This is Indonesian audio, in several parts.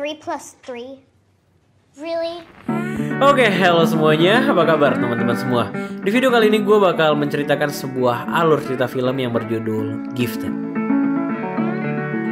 3 plus 3? Really? Oke, halo semuanya, apa kabar teman-teman semua? Di video kali ini gue bakal menceritakan sebuah alur cerita film yang berjudul Gifted.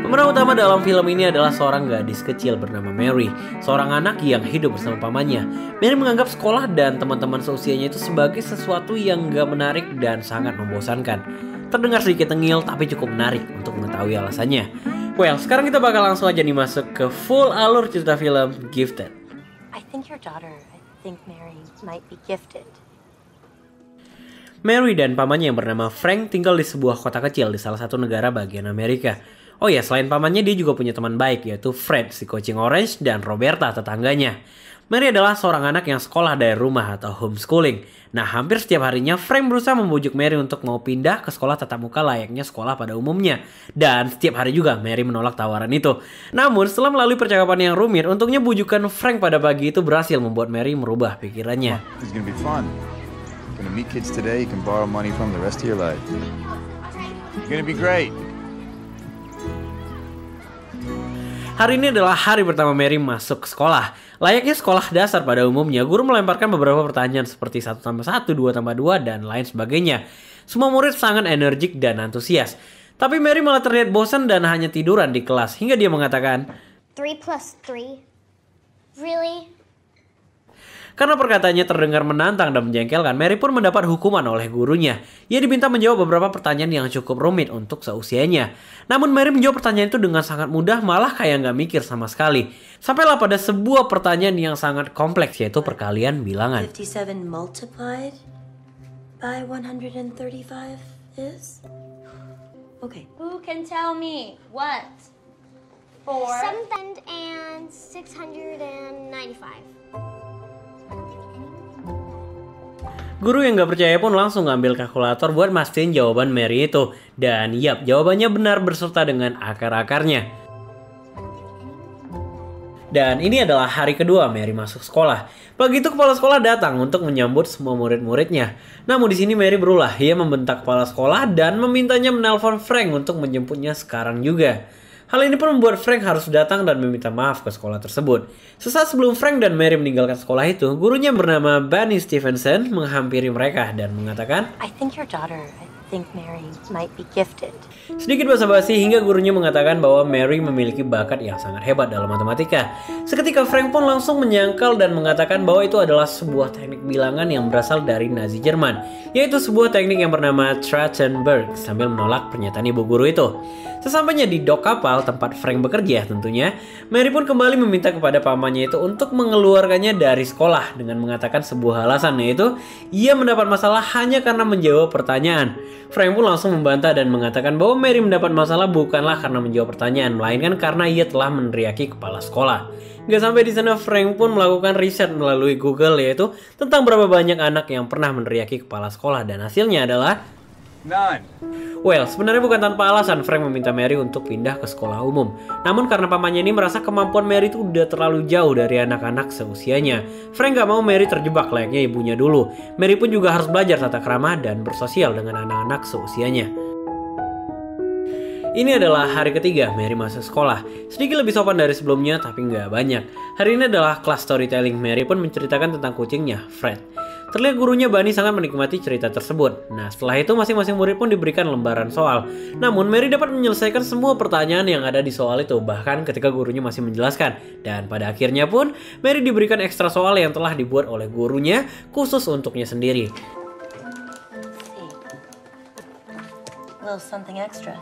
Pemeran utama dalam film ini adalah seorang gadis kecil bernama Mary, seorang anak yang hidup bersama pamannya. Mary menganggap sekolah dan teman-teman seusianya itu sebagai sesuatu yang gak menarik dan sangat membosankan. Terdengar sedikit tengil tapi cukup menarik untuk mengetahui alasannya. Well, sekarang kita bakal langsung aja nih masuk ke full alur cerita film Gifted. I think Mary might be gifted. Mary dan pamannya yang bernama Frank tinggal di sebuah kota kecil di salah satu negara bagian Amerika. Oh ya, selain pamannya dia juga punya teman baik yaitu Fred si kucing orange dan Roberta tetangganya. Mary adalah seorang anak yang sekolah dari rumah atau homeschooling. Nah, hampir setiap harinya Frank berusaha membujuk Mary untuk mau pindah ke sekolah tatap muka layaknya sekolah pada umumnya. Dan setiap hari juga Mary menolak tawaran itu. Namun setelah melalui percakapan yang rumit, untungnya bujukan Frank pada pagi itu berhasil membuat Mary merubah pikirannya. It's gonna be fun. You're gonna meet kids today you can borrow money from the rest of your life. It's gonna be great. Hari ini adalah hari pertama Mary masuk ke sekolah. Layaknya sekolah dasar pada umumnya, guru melemparkan beberapa pertanyaan seperti 1+1, 2+2, dan lain sebagainya. Semua murid sangat energik dan antusias. Tapi Mary malah terlihat bosan dan hanya tiduran di kelas hingga dia mengatakan, 3 plus 3? Really? karena perkataannya terdengar menantang dan menjengkelkan, Mary pun mendapat hukuman oleh gurunya. Ia diminta menjawab beberapa pertanyaan yang cukup rumit untuk seusianya. Namun Mary menjawab pertanyaan itu dengan sangat mudah, malah kayak nggak mikir sama sekali. Sampailah pada sebuah pertanyaan yang sangat kompleks, yaitu perkalian bilangan. 57 multiplied by 135 is? Okay. Who can tell me what? 7,695. Guru yang gak percaya pun langsung ngambil kalkulator buat mastiin jawaban Mary itu. Dan yap, jawabannya benar berserta dengan akar-akarnya. Dan ini adalah hari kedua Mary masuk sekolah. Pagi itu kepala sekolah datang untuk menyambut semua murid-muridnya. Namun di sini Mary berulah, ia membentak kepala sekolah dan memintanya menelpon Frank untuk menjemputnya sekarang juga. Hal ini pun membuat Frank harus datang dan meminta maaf ke sekolah tersebut. Sesaat sebelum Frank dan Mary meninggalkan sekolah itu, gurunya bernama Bunny Stevenson menghampiri mereka dan mengatakan, I think Mary might be gifted. sedikit basa-basi hingga gurunya mengatakan bahwa Mary memiliki bakat yang sangat hebat dalam matematika. Seketika Frank pun langsung menyangkal dan mengatakan bahwa itu adalah sebuah teknik bilangan yang berasal dari Nazi Jerman, yaitu sebuah teknik yang bernama Trachtenberg, sambil menolak pernyataan ibu guru itu. Sesampainya di dok kapal tempat Frank bekerja tentunya, Mary pun kembali meminta kepada pamannya itu untuk mengeluarkannya dari sekolah dengan mengatakan sebuah alasan, yaitu ia mendapat masalah hanya karena menjawab pertanyaan. Frank pun langsung membantah dan mengatakan bahwa Mary mendapat masalah bukanlah karena menjawab pertanyaan, melainkan karena ia telah meneriaki kepala sekolah. Gak sampai di sana, Frank pun melakukan riset melalui Google, yaitu tentang berapa banyak anak yang pernah meneriaki kepala sekolah, dan hasilnya adalah None. well, sebenarnya bukan tanpa alasan Frank meminta Mary untuk pindah ke sekolah umum. Namun karena pamannya ini merasa kemampuan Mary itu udah terlalu jauh dari anak-anak seusianya, Frank gak mau Mary terjebak layaknya ibunya dulu. Mary pun juga harus belajar tata krama dan bersosial dengan anak-anak seusianya. Ini adalah hari ketiga Mary masuk sekolah. Sedikit lebih sopan dari sebelumnya, tapi nggak banyak. Hari ini adalah kelas storytelling. Mary pun menceritakan tentang kucingnya, Fred. Terlihat gurunya Bunny sangat menikmati cerita tersebut. Nah, setelah itu masing-masing murid pun diberikan lembaran soal. Namun Mary dapat menyelesaikan semua pertanyaan yang ada di soal itu, bahkan ketika gurunya masih menjelaskan. Dan pada akhirnya pun Mary diberikan ekstra soal yang telah dibuat oleh gurunya khusus untuknya sendiri. A little something extra.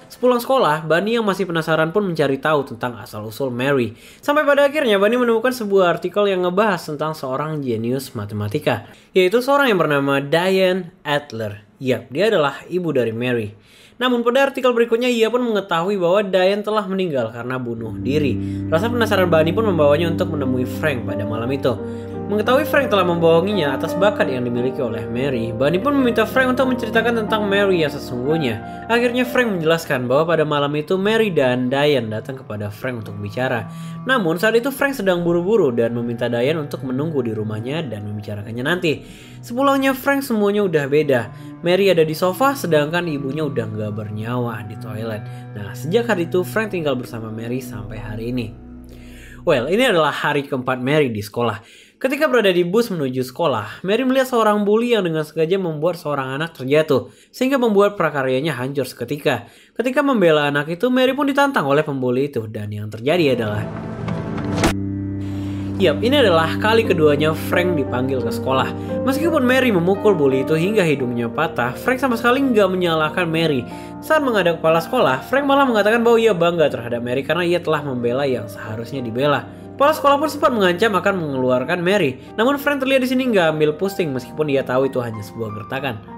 Sepulang sekolah, Bunny yang masih penasaran pun mencari tahu tentang asal-usul Mary. Sampai pada akhirnya Bunny menemukan sebuah artikel yang ngebahas tentang seorang jenius matematika, yaitu seorang yang bernama Diane Adler. Yap, dia adalah ibu dari Mary. Namun pada artikel berikutnya ia pun mengetahui bahwa Diane telah meninggal karena bunuh diri. Rasa penasaran Bunny pun membawanya untuk menemui Frank pada malam itu. Mengetahui Frank telah membohonginya atas bakat yang dimiliki oleh Mary, Bunny pun meminta Frank untuk menceritakan tentang Mary yang sesungguhnya. Akhirnya Frank menjelaskan bahwa pada malam itu Mary dan Diane datang kepada Frank untuk bicara. Namun saat itu Frank sedang buru-buru dan meminta Diane untuk menunggu di rumahnya dan membicarakannya nanti. Sepulangnya Frank semuanya udah beda. Mary ada di sofa sedangkan ibunya udah gak bernyawa di toilet. Nah, sejak hari itu Frank tinggal bersama Mary sampai hari ini. Well, ini adalah hari keempat Mary di sekolah. Ketika berada di bus menuju sekolah, Mary melihat seorang bully yang dengan sengaja membuat seorang anak terjatuh, sehingga membuat prakaryanya hancur seketika. Ketika membela anak itu, Mary pun ditantang oleh pembuli itu, dan yang terjadi adalah... Yap, ini adalah kali keduanya Frank dipanggil ke sekolah. Meskipun Mary memukul bully itu hingga hidungnya patah, Frank sama sekali nggak menyalahkan Mary. Saat menghadap kepala sekolah, Frank malah mengatakan bahwa ia bangga terhadap Mary karena ia telah membela yang seharusnya dibela. Kepala sekolah pun sempat mengancam akan mengeluarkan Mary. Namun Frank terlihat di sini nggak ambil pusing meskipun ia tahu itu hanya sebuah gertakan.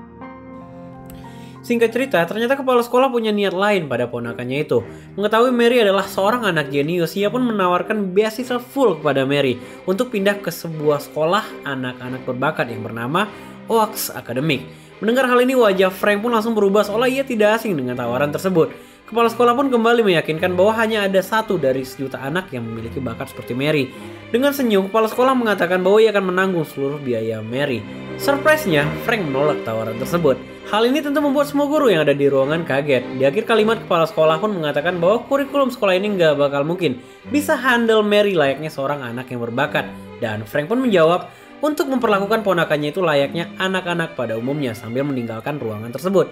Singkat cerita, ternyata kepala sekolah punya niat lain pada ponakannya itu. Mengetahui Mary adalah seorang anak jenius, ia pun menawarkan beasiswa full kepada Mary untuk pindah ke sebuah sekolah anak-anak berbakat yang bernama Oaks Academic. Mendengar hal ini, wajah Frank pun langsung berubah seolah ia tidak asing dengan tawaran tersebut. Kepala sekolah pun kembali meyakinkan bahwa hanya ada satu dari sejuta anak yang memiliki bakat seperti Mary. Dengan senyum, kepala sekolah mengatakan bahwa ia akan menanggung seluruh biaya Mary. Surprise-nya, Frank menolak tawaran tersebut. Hal ini tentu membuat semua guru yang ada di ruangan kaget. Di akhir kalimat, kepala sekolah pun mengatakan bahwa kurikulum sekolah ini nggak bakal mungkin bisa handle Mary layaknya seorang anak yang berbakat. Dan Frank pun menjawab untuk memperlakukan ponakannya itu layaknya anak-anak pada umumnya sambil meninggalkan ruangan tersebut.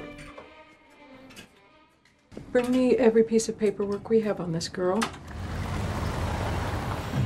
Bring me every piece of paperwork we have on this girl.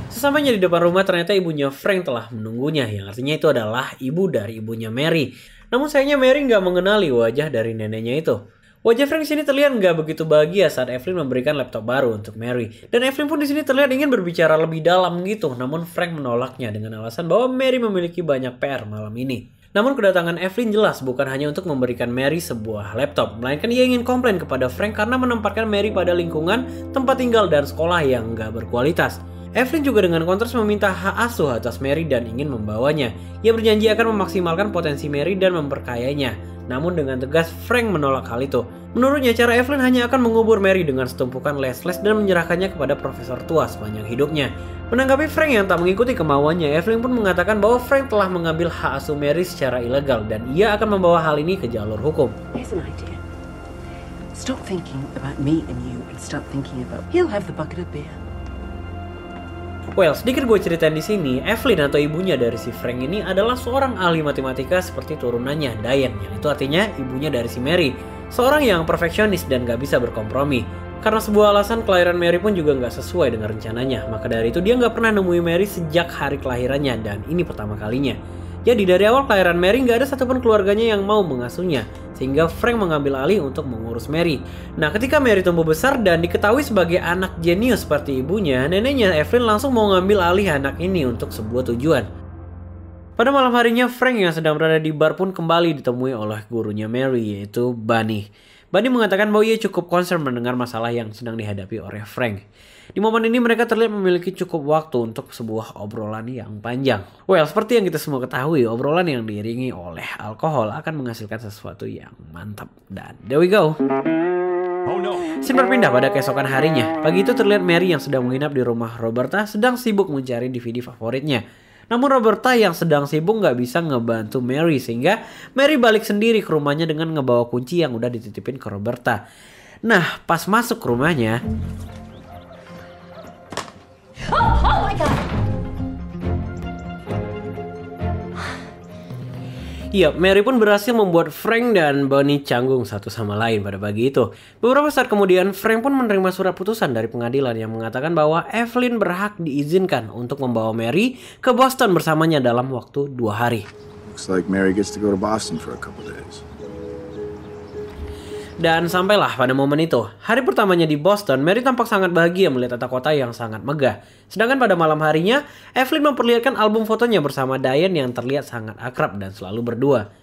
Sesampainya di depan rumah, ternyata ibunya Frank telah menunggunya, yang artinya itu adalah ibu dari ibunya Mary. Namun sayangnya Mary nggak mengenali wajah dari neneknya itu. Wajah Frank di sini terlihat nggak begitu bahagia saat Evelyn memberikan laptop baru untuk Mary. Dan Evelyn pun di sini terlihat ingin berbicara lebih dalam gitu, namun Frank menolaknya dengan alasan bahwa Mary memiliki banyak PR malam ini. Namun kedatangan Evelyn jelas bukan hanya untuk memberikan Mary sebuah laptop, melainkan ia ingin komplain kepada Frank karena menempatkan Mary pada lingkungan tempat tinggal dan sekolah yang nggak berkualitas. Evelyn juga dengan kontras meminta hak asuh atas Mary dan ingin membawanya. Ia berjanji akan memaksimalkan potensi Mary dan memperkayainya. Namun dengan tegas Frank menolak hal itu. Menurutnya cara Evelyn hanya akan mengubur Mary dengan setumpukan les-les dan menyerahkannya kepada profesor tua sepanjang hidupnya. Menanggapi Frank yang tak mengikuti kemauannya, Evelyn pun mengatakan bahwa Frank telah mengambil hak asuh Mary secara ilegal dan ia akan membawa hal ini ke jalur hukum. Here's an idea. Stop thinking about me and you and start thinking about he'll have the bucket of beer. Well, sedikit gue ceritain di sini, Evelyn atau ibunya dari si Frank ini adalah seorang ahli matematika seperti turunannya, Diane, yang itu artinya ibunya dari si Mary. Seorang yang perfeksionis dan gak bisa berkompromi. Karena sebuah alasan, kelahiran Mary pun juga gak sesuai dengan rencananya. Maka dari itu dia gak pernah nemui Mary sejak hari kelahirannya, dan ini pertama kalinya. Jadi dari awal kelahiran Mary gak ada satupun keluarganya yang mau mengasuhnya, sehingga Frank mengambil alih untuk mengurus Mary. Nah, ketika Mary tumbuh besar dan diketahui sebagai anak jenius seperti ibunya, neneknya Evelyn langsung mau ngambil alih anak ini untuk sebuah tujuan. Pada malam harinya, Frank yang sedang berada di bar pun kembali ditemui oleh gurunya Mary, yaitu Bunny. Bunny mengatakan bahwa ia cukup concern mendengar masalah yang sedang dihadapi oleh Frank. Di momen ini mereka terlihat memiliki cukup waktu untuk sebuah obrolan yang panjang. Well, seperti yang kita semua ketahui, obrolan yang diiringi oleh alkohol akan menghasilkan sesuatu yang mantap. Dan there we go. Scene berpindah pada keesokan harinya. Pagi itu terlihat Mary yang sedang menginap di rumah Roberta sedang sibuk mencari DVD favoritnya. Namun Roberta yang sedang sibuk nggak bisa ngebantu Mary sehingga Mary balik sendiri ke rumahnya dengan ngebawa kunci yang udah dititipin ke Roberta. Nah, pas masuk ke rumahnya, Oh my god! iya, Mary pun berhasil membuat Frank dan Bunny canggung satu sama lain pada pagi itu. Beberapa saat kemudian, Frank pun menerima surat putusan dari pengadilan yang mengatakan bahwa Evelyn berhak diizinkan untuk membawa Mary ke Boston bersamanya dalam waktu 2 hari. Looks like Mary gets to go to Boston for a couple days. Dan sampailah pada momen itu. Hari pertamanya di Boston, Mary tampak sangat bahagia melihat tata kota yang sangat megah. Sedangkan pada malam harinya, Evelyn memperlihatkan album fotonya bersama Diane yang terlihat sangat akrab dan selalu berdua.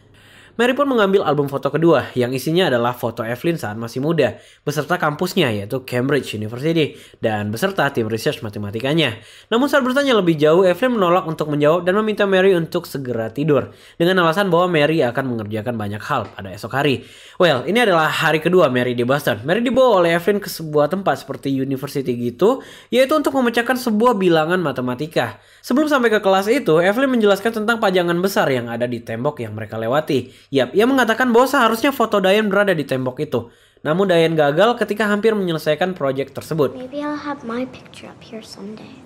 Mary pun mengambil album foto kedua yang isinya adalah foto Evelyn saat masih muda beserta kampusnya yaitu Cambridge University dan beserta tim research matematikanya. Namun saat bertanya lebih jauh, Evelyn menolak untuk menjawab dan meminta Mary untuk segera tidur dengan alasan bahwa Mary akan mengerjakan banyak hal pada esok hari. Well, ini adalah hari kedua Mary di Boston. Mary dibawa oleh Evelyn ke sebuah tempat seperti university gitu, yaitu untuk memecahkan sebuah bilangan matematika. Sebelum sampai ke kelas itu, Evelyn menjelaskan tentang pajangan besar yang ada di tembok yang mereka lewati. Yap, ia mengatakan bahwa seharusnya foto Diane berada di tembok itu. Namun Diane gagal ketika hampir menyelesaikan proyek tersebut. Maybe I'll have my picture up here someday.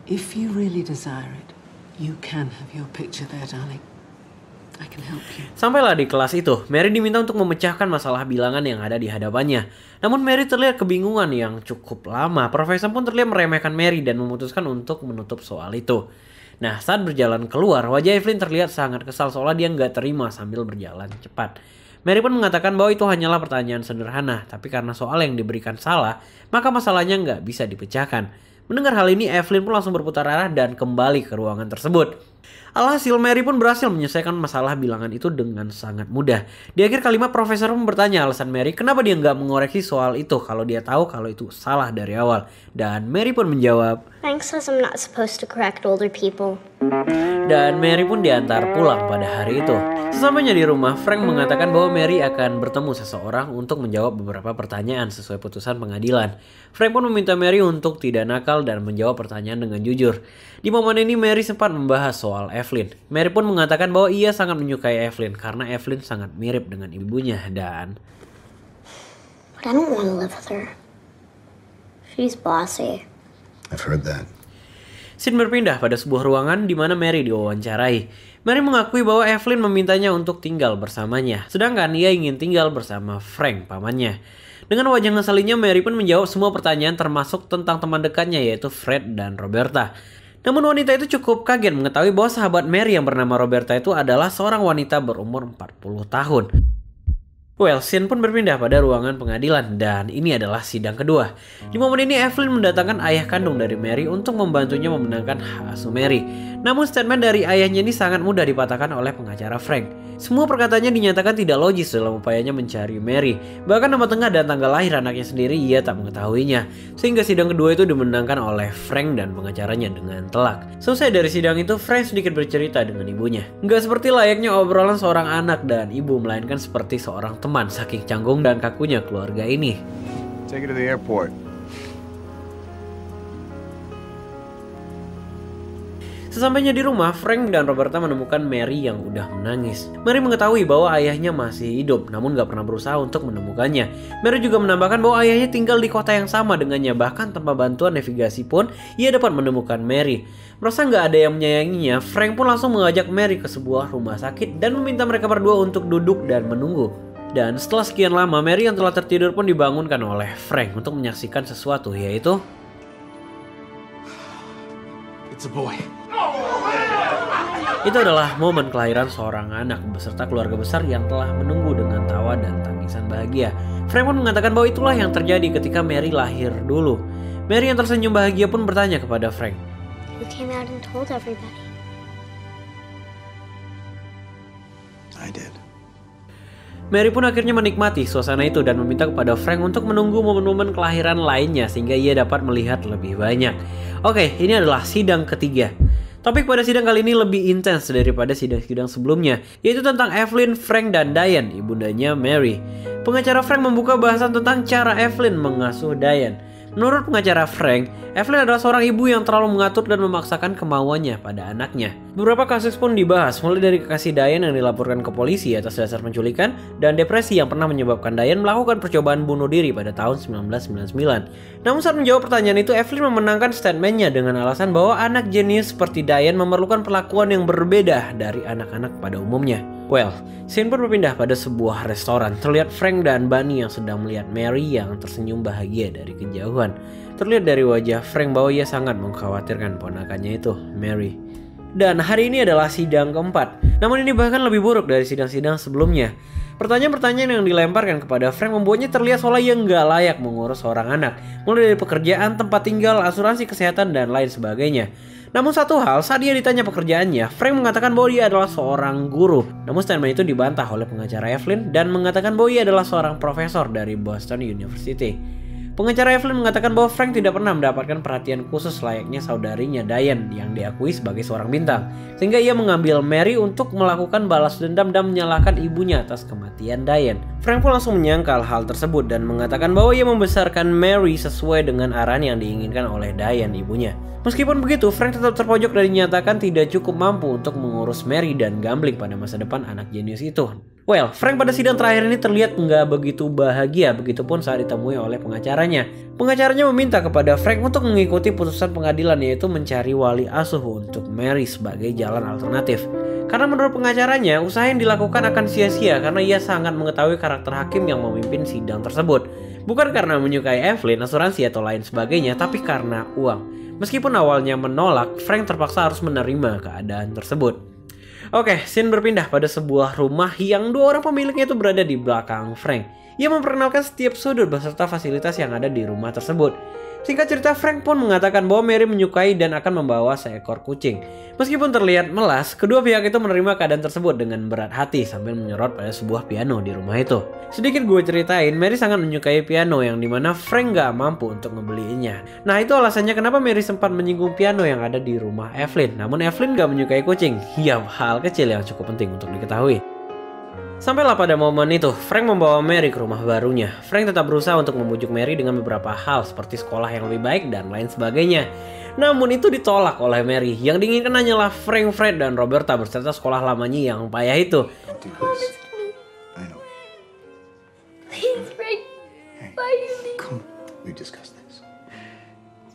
If you really desire it, you can have your picture there, darling. I can help you. Sampailah di kelas itu, Mary diminta untuk memecahkan masalah bilangan yang ada di hadapannya. Namun Mary terlihat kebingungan yang cukup lama. Profesor pun terlihat meremehkan Mary dan memutuskan untuk menutup soal itu. Nah, saat berjalan keluar, wajah Evelyn terlihat sangat kesal seolah dia nggak terima sambil berjalan cepat. Mary pun mengatakan bahwa itu hanyalah pertanyaan sederhana, tapi karena soal yang diberikan salah, maka masalahnya nggak bisa dipecahkan. Mendengar hal ini, Evelyn pun langsung berputar arah dan kembali ke ruangan tersebut. Alhasil, Mary pun berhasil menyelesaikan masalah bilangan itu dengan sangat mudah. Di akhir kalimat, profesor pun bertanya alasan Mary kenapa dia nggak mengoreksi soal itu kalau dia tahu kalau itu salah dari awal. Dan Mary pun menjawab, Frank says I'm not supposed to correct older people. dan Mary pun diantar pulang pada hari itu. Sesampainya di rumah, Frank mengatakan bahwa Mary akan bertemu seseorang untuk menjawab beberapa pertanyaan sesuai putusan pengadilan. Frank pun meminta Mary untuk tidak nakal dan menjawab pertanyaan dengan jujur. Di momen ini Mary sempat membahas soal Evelyn. Mary pun mengatakan bahwa ia sangat menyukai Evelyn karena Evelyn sangat mirip dengan ibunya dan But I don't want to live with her. She's bossy. I've heard that. scene berpindah pada sebuah ruangan di mana Mary diwawancarai. Mary mengakui bahwa Evelyn memintanya untuk tinggal bersamanya, sedangkan ia ingin tinggal bersama Frank, pamannya. Dengan wajah ngeselinnya, Mary pun menjawab semua pertanyaan termasuk tentang teman dekatnya yaitu Fred dan Roberta. Namun wanita itu cukup kaget mengetahui bahwa sahabat Mary yang bernama Roberta itu adalah seorang wanita berumur 40 tahun. Well, scene pun berpindah pada ruangan pengadilan dan ini adalah sidang kedua. Di momen ini Evelyn mendatangkan ayah kandung dari Mary untuk membantunya memenangkan hak asuh Mary. Namun statement dari ayahnya ini sangat mudah dipatahkan oleh pengacara Frank. Semua perkataannya dinyatakan tidak logis dalam upayanya mencari Mary. Bahkan nama tengah dan tanggal lahir anaknya sendiri ia tak mengetahuinya. Sehingga sidang kedua itu dimenangkan oleh Frank dan pengacaranya dengan telak. Selesai dari sidang itu, Frank sedikit bercerita dengan ibunya. Nggak seperti layaknya obrolan seorang anak dan ibu, melainkan seperti seorang teman saking canggung dan kakunya keluarga ini. Take it to the airport. Sesampainya di rumah, Frank dan Roberta menemukan Mary yang udah menangis. Mary mengetahui bahwa ayahnya masih hidup, namun gak pernah berusaha untuk menemukannya. Mary juga menambahkan bahwa ayahnya tinggal di kota yang sama dengannya, bahkan tanpa bantuan navigasi pun ia dapat menemukan Mary. Merasa gak ada yang menyayanginya, Frank pun langsung mengajak Mary ke sebuah rumah sakit dan meminta mereka berdua untuk duduk dan menunggu. Dan setelah sekian lama, Mary yang telah tertidur pun dibangunkan oleh Frank untuk menyaksikan sesuatu, yaitu It's a boy. itu adalah momen kelahiran seorang anak beserta keluarga besar yang telah menunggu dengan tawa dan tangisan bahagia. Frank pun mengatakan bahwa itulah yang terjadi ketika Mary lahir dulu. Mary yang tersenyum bahagia pun bertanya kepada Frank, You came out and told everybody. I did. Mary pun akhirnya menikmati suasana itu dan meminta kepada Frank untuk menunggu momen-momen kelahiran lainnya sehingga ia dapat melihat lebih banyak. Oke, ini adalah sidang ketiga. Topik pada sidang kali ini lebih intens daripada sidang-sidang sebelumnya, yaitu tentang Evelyn, Frank, dan Diane, ibundanya Mary. Pengacara Frank membuka bahasan tentang cara Evelyn mengasuh Diane. Menurut pengacara Frank, Evelyn adalah seorang ibu yang terlalu mengatur dan memaksakan kemauannya pada anaknya. Beberapa kasus pun dibahas, mulai dari kekasih Diane yang dilaporkan ke polisi atas dasar penculikan, dan depresi yang pernah menyebabkan Diane melakukan percobaan bunuh diri pada tahun 1999. Namun saat menjawab pertanyaan itu, Evelyn memenangkan statementnya dengan alasan bahwa anak jenius seperti Diane memerlukan perlakuan yang berbeda dari anak-anak pada umumnya. Well, scene pun berpindah pada sebuah restoran. Terlihat Frank dan Bunny yang sedang melihat Mary yang tersenyum bahagia dari kejauhan. Terlihat dari wajah Frank bahwa ia sangat mengkhawatirkan ponakannya itu, Mary. Dan hari ini adalah sidang keempat. Namun ini bahkan lebih buruk dari sidang-sidang sebelumnya. Pertanyaan-pertanyaan yang dilemparkan kepada Frank membuatnya terlihat seolah ia nggak layak mengurus seorang anak. Mulai dari pekerjaan, tempat tinggal, asuransi kesehatan, dan lain sebagainya. Namun satu hal, saat dia ditanya pekerjaannya, Frank mengatakan bahwa dia adalah seorang guru. Namun statement itu dibantah oleh pengacara Evelyn dan mengatakan bahwa ia adalah seorang profesor dari Boston University. Pengacara Evelyn mengatakan bahwa Frank tidak pernah mendapatkan perhatian khusus layaknya saudarinya Diane yang diakui sebagai seorang bintang. Sehingga ia mengambil Mary untuk melakukan balas dendam dan menyalahkan ibunya atas kematian Diane. Frank pun langsung menyangkal hal tersebut dan mengatakan bahwa ia membesarkan Mary sesuai dengan arahan yang diinginkan oleh Diane, ibunya. Meskipun begitu, Frank tetap terpojok dan dinyatakan tidak cukup mampu untuk mengurus Mary dan gambling pada masa depan anak jenius itu. Well, Frank pada sidang terakhir ini terlihat nggak begitu bahagia, begitupun saat ditemui oleh pengacaranya. Pengacaranya meminta kepada Frank untuk mengikuti putusan pengadilan, yaitu mencari wali asuh untuk Mary sebagai jalan alternatif. Karena menurut pengacaranya, usaha yang dilakukan akan sia-sia karena ia sangat mengetahui karakter hakim yang memimpin sidang tersebut. Bukan karena menyukai Evelyn, asuransi atau lain sebagainya, tapi karena uang. Meskipun awalnya menolak, Frank terpaksa harus menerima keadaan tersebut. Oke, scene berpindah pada sebuah rumah yang dua orang pemiliknya itu berada di belakang Frank. Ia memperkenalkan setiap sudut beserta fasilitas yang ada di rumah tersebut. Singkat cerita, Frank pun mengatakan bahwa Mary menyukai dan akan membawa seekor kucing. Meskipun terlihat melas, kedua pihak itu menerima keadaan tersebut dengan berat hati sambil menyorot pada sebuah piano di rumah itu. Sedikit gue ceritain, Mary sangat menyukai piano yang dimana Frank gak mampu untuk membelinya. Nah, itu alasannya kenapa Mary sempat menyinggung piano yang ada di rumah Evelyn. Namun Evelyn gak menyukai kucing. Ya, hal kecil yang cukup penting untuk diketahui. Sampailah pada momen itu, Frank membawa Mary ke rumah barunya. Frank tetap berusaha untuk membujuk Mary dengan beberapa hal seperti sekolah yang lebih baik dan lain sebagainya. Namun itu ditolak oleh Mary. Yang diinginkan hanyalah Frank, Fred, dan Roberta beserta sekolah lamanya yang payah itu. I know. Please, Frank. Why you leave? Come on. We discussed this.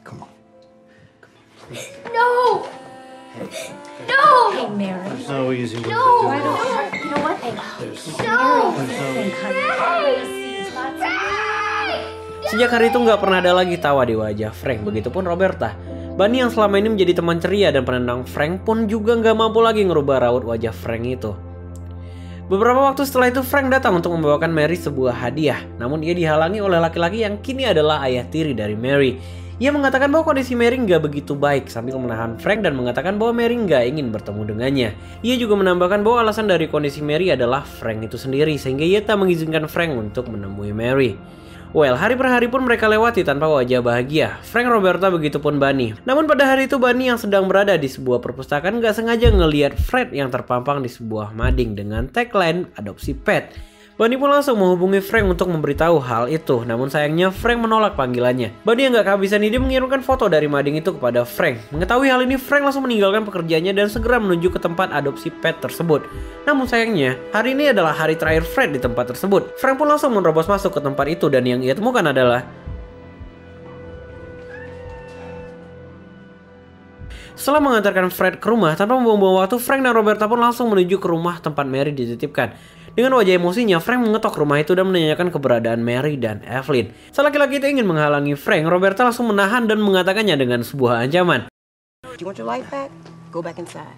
Come on. No! No! Hey, Mary. There's no easy way No! to do No! it. You know what? Hey, No! Sejak hari itu nggak pernah ada lagi tawa di wajah Frank, begitupun Roberta. Bunny yang selama ini menjadi teman ceria dan penendang Frank pun juga nggak mampu lagi ngerubah raut wajah Frank itu. Beberapa waktu setelah itu Frank datang untuk membawakan Mary sebuah hadiah. Namun ia dihalangi oleh laki-laki yang kini adalah ayah tiri dari Mary. Ia mengatakan bahwa kondisi Mary nggak begitu baik sambil menahan Frank dan mengatakan bahwa Mary nggak ingin bertemu dengannya. Ia juga menambahkan bahwa alasan dari kondisi Mary adalah Frank itu sendiri sehingga ia tak mengizinkan Frank untuk menemui Mary. Well, hari per hari pun mereka lewati tanpa wajah bahagia. Frank, Roberta, begitupun Bunny. Namun pada hari itu Bunny yang sedang berada di sebuah perpustakaan gak sengaja ngelihat Fred yang terpampang di sebuah mading dengan tagline adopsi pet. Bunny pun langsung menghubungi Frank untuk memberitahu hal itu. Namun sayangnya Frank menolak panggilannya. Bunny yang gak kehabisan ide mengirimkan foto dari mading itu kepada Frank. Mengetahui hal ini, Frank langsung meninggalkan pekerjaannya dan segera menuju ke tempat adopsi pet tersebut. Namun sayangnya, hari ini adalah hari terakhir Fred di tempat tersebut. Frank pun langsung menerobos masuk ke tempat itu dan yang ia temukan adalah setelah mengantarkan Fred ke rumah tanpa membuang-buang waktu, Frank dan Roberta pun langsung menuju ke rumah tempat Mary dititipkan. Dengan wajah emosinya, Frank mengetok rumah itu dan menanyakan keberadaan Mary dan Evelyn. Saat laki-laki itu ingin menghalangi Frank, Roberta langsung menahan dan mengatakannya dengan sebuah ancaman. Do you want your life back? Go back inside.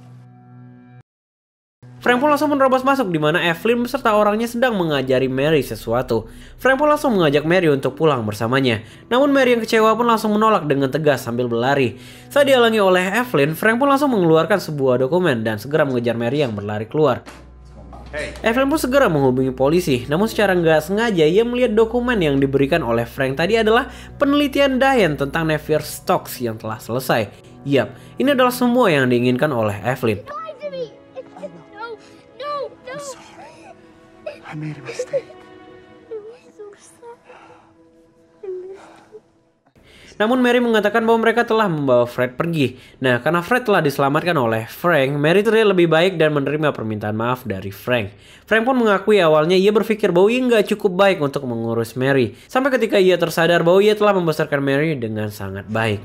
Frank pun langsung menerobos masuk di mana Evelyn beserta orangnya sedang mengajari Mary sesuatu. Frank pun langsung mengajak Mary untuk pulang bersamanya. Namun Mary yang kecewa pun langsung menolak dengan tegas sambil berlari. Saat dihalangi oleh Evelyn, Frank pun langsung mengeluarkan sebuah dokumen dan segera mengejar Mary yang berlari keluar. Evelyn pun segera menghubungi polisi, namun secara nggak sengaja ia melihat dokumen yang diberikan oleh Frank tadi adalah penelitian Diane tentang Nevier Stokes yang telah selesai. Yap, ini adalah semua yang diinginkan oleh Evelyn. I made a mistake. Namun Mary mengatakan bahwa mereka telah membawa Fred pergi. Nah, karena Fred telah diselamatkan oleh Frank, Mary terlihat lebih baik dan menerima permintaan maaf dari Frank. Frank pun mengakui awalnya ia berpikir bahwa ia nggak cukup baik untuk mengurus Mary. Sampai ketika ia tersadar bahwa ia telah membesarkan Mary dengan sangat baik.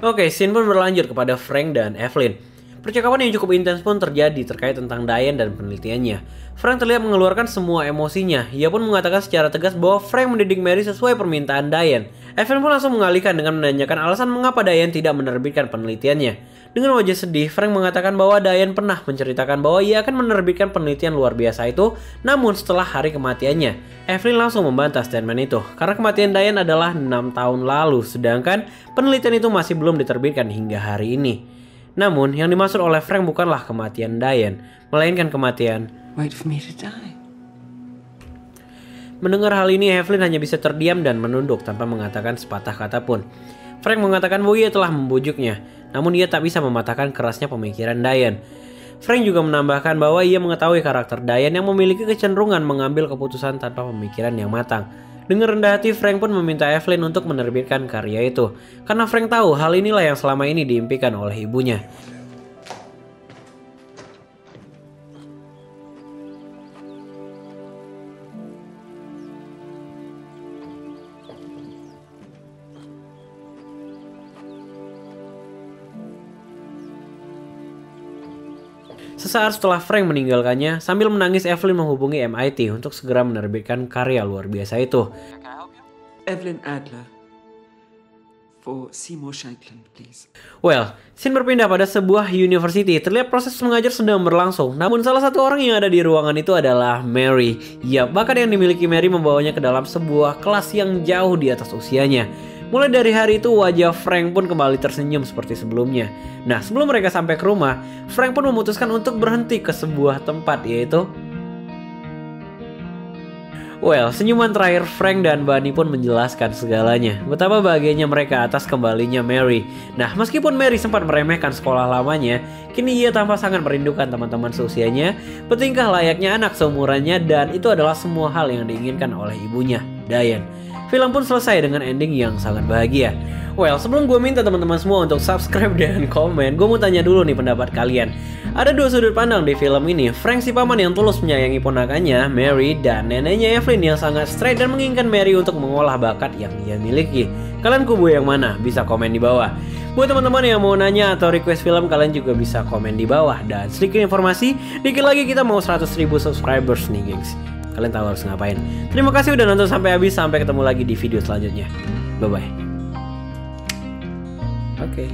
Oke, scene pun berlanjut kepada Frank dan Evelyn. Percakapan yang cukup intens pun terjadi terkait tentang Diane dan penelitiannya. Frank terlihat mengeluarkan semua emosinya. Ia pun mengatakan secara tegas bahwa Frank mendidik Mary sesuai permintaan Diane. Evelyn pun langsung mengalihkan dengan menanyakan alasan mengapa Diane tidak menerbitkan penelitiannya. Dengan wajah sedih, Frank mengatakan bahwa Diane pernah menceritakan bahwa ia akan menerbitkan penelitian luar biasa itu, namun setelah hari kematiannya. Evelyn langsung membantah statement itu, karena kematian Diane adalah 6 tahun lalu, sedangkan penelitian itu masih belum diterbitkan hingga hari ini. Namun, yang dimaksud oleh Frank bukanlah kematian Diane, melainkan kematian. Wait for me to die. Mendengar hal ini, Evelyn hanya bisa terdiam dan menunduk tanpa mengatakan sepatah kata pun. Frank mengatakan bahwa ia telah membujuknya, namun ia tak bisa mematahkan kerasnya pemikiran Diane. Frank juga menambahkan bahwa ia mengetahui karakter Diane yang memiliki kecenderungan mengambil keputusan tanpa pemikiran yang matang. Dengan rendah hati, Frank pun meminta Evelyn untuk menerbitkan karya itu. Karena Frank tahu hal inilah yang selama ini diimpikan oleh ibunya. Sesaat setelah Frank meninggalkannya, sambil menangis Evelyn menghubungi MIT untuk segera menerbitkan karya luar biasa itu. Evelyn Adler. For Seymour Shanklin, please. Well, scene berpindah pada sebuah university. Terlihat proses mengajar sedang berlangsung. Namun salah satu orang yang ada di ruangan itu adalah Mary. Ya, bakat yang dimiliki Mary membawanya ke dalam sebuah kelas yang jauh di atas usianya. Mulai dari hari itu wajah Frank pun kembali tersenyum seperti sebelumnya. Nah, sebelum mereka sampai ke rumah, Frank pun memutuskan untuk berhenti ke sebuah tempat, yaitu... Well, senyuman terakhir Frank dan Bunny pun menjelaskan segalanya. Betapa bahagianya mereka atas kembalinya Mary. Nah, meskipun Mary sempat meremehkan sekolah lamanya, kini ia tampak sangat merindukan teman-teman seusianya, bertingkah layaknya anak seumurannya, dan itu adalah semua hal yang diinginkan oleh ibunya, Diane. Film pun selesai dengan ending yang sangat bahagia. Well, sebelum gue minta teman-teman semua untuk subscribe dan komen, gue mau tanya dulu nih pendapat kalian. Ada dua sudut pandang di film ini. Frank si paman yang tulus menyayangi ponakannya, Mary, dan neneknya Evelyn yang sangat straight dan menginginkan Mary untuk mengolah bakat yang ia miliki. Kalian kubu yang mana? Bisa komen di bawah. Buat teman-teman yang mau nanya atau request film, kalian juga bisa komen di bawah. Dan sedikit informasi, dikit lagi kita mau 100.000 subscribers nih, gengs. Kalian tahu harus ngapain. Terima kasih udah nonton sampai habis. Sampai ketemu lagi di video selanjutnya. Bye-bye. Oke.